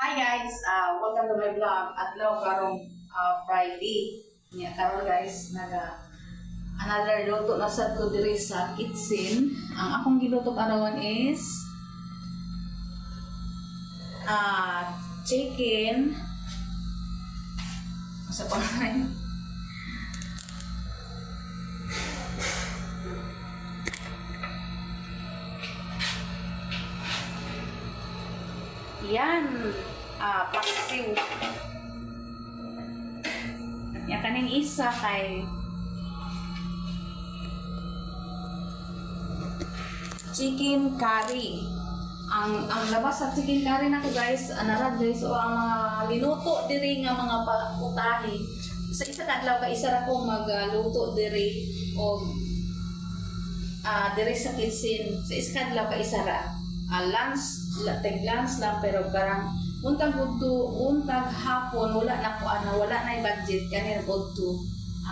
Hi guys, welcome to my vlog. Adlaw karong Friday. Karon guys, another luto na sad ko diri sa kitchen. Ang akong giluto karon is chicken. Sa pangalan. Yan, paksiw. Yan kaning isa kay chicken curry. Ang labas sa chicken curry nako guys, anara guys o ang mga linuto diri nga mga putahe. Sa isa ka adlaw ka isa ra ko magluto diri o diri sa kitchen. Sa isa ka adlaw ka isa ra. Lunch lang pero parang untag hapon wala na ko wala na budget kanina budto.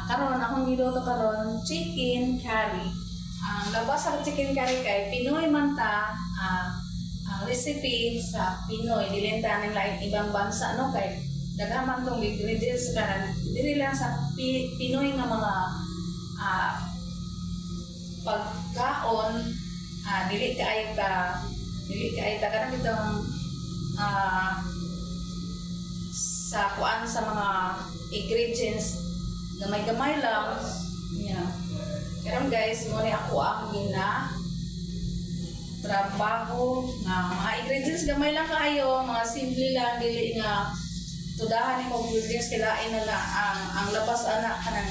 Karon akong giluto karon chicken curry. Ang labas sa chicken curry kay Pinoy man ta, ang recipe sa Pinoy dili ta nang lain ibang bansa no kay daghan tong ingredients karon dili lang sa Pinoy nga mga pagkaon dili kaayo ta kanang itong sa kuan sa mga ingredients gamay-gamay lang niya. Karon guys, mo ni ako ang trabaho na mga ingredients gamay lang kayo, mga simple lang dili nga tudahan ni mo ingredients kilain na ang labas anak kanang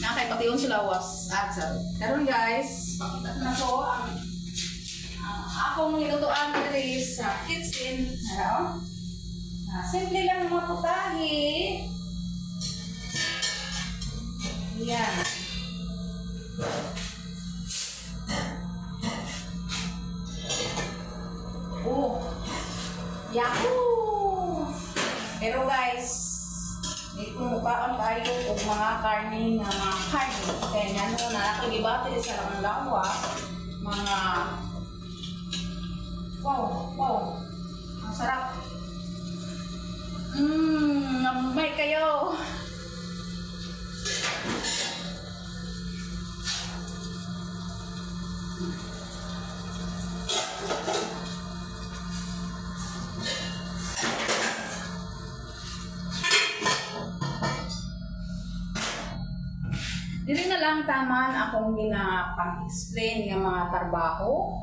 nakay patiyon sa lawas. Karon guys, pakita na ko ang akong nilutuan diri sa kitchen. Simple lang mga putahe. Yan. Yahoo! Pero guys, dito mukaan tayo kung mga karne nga mga karne. Kaya nga na nakikibati sa mga lawa, mga wow, ang sarap. Nambay kayo. Dili na lang taman akong ginapang-explain ng mga trabaho.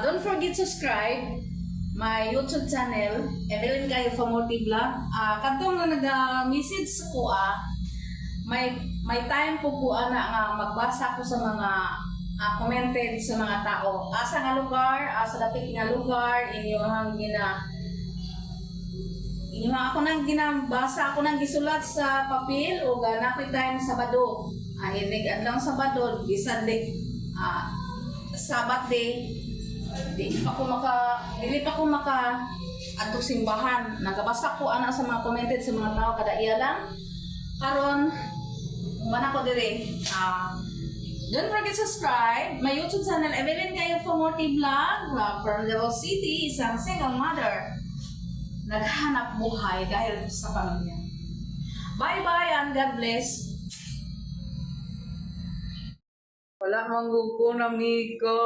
Don't forget to subscribe my YouTube channel, Evelyn Cayo Famote Vlog. Kadtong nga nag-message ko may time po nga magbasa ko sa mga commented sa mga tao. Sa nga lugar, sa dapit nga lugar, ako nang ginabasa, ako nang gisulat sa papel o nakoy time Sabado. Hinig adlang Sabado, bisan Sabat day. Dili pa ko maka adto simbahan. Nagabasa ko ana sa mga commented sa mga tao kada iya lang. Karon mana ko dire. Don't forget to subscribe my YouTube channel Evelyn Cayo Famote Vlog from Davao City, isang single mother. Naghanap buhay dahil sa pamilya. Bye-bye and God bless. Wala mangguko na Miko.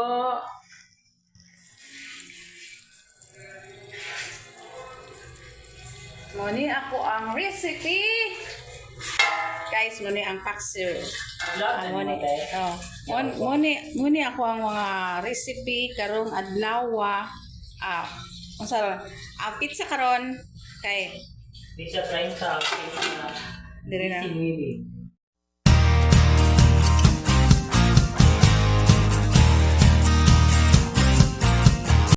Muni ako ang recipe. Guys, muni ang paksiw. Muni ako ang mga recipe karong adlaw. Pizza karon kay pizza 30 dire na.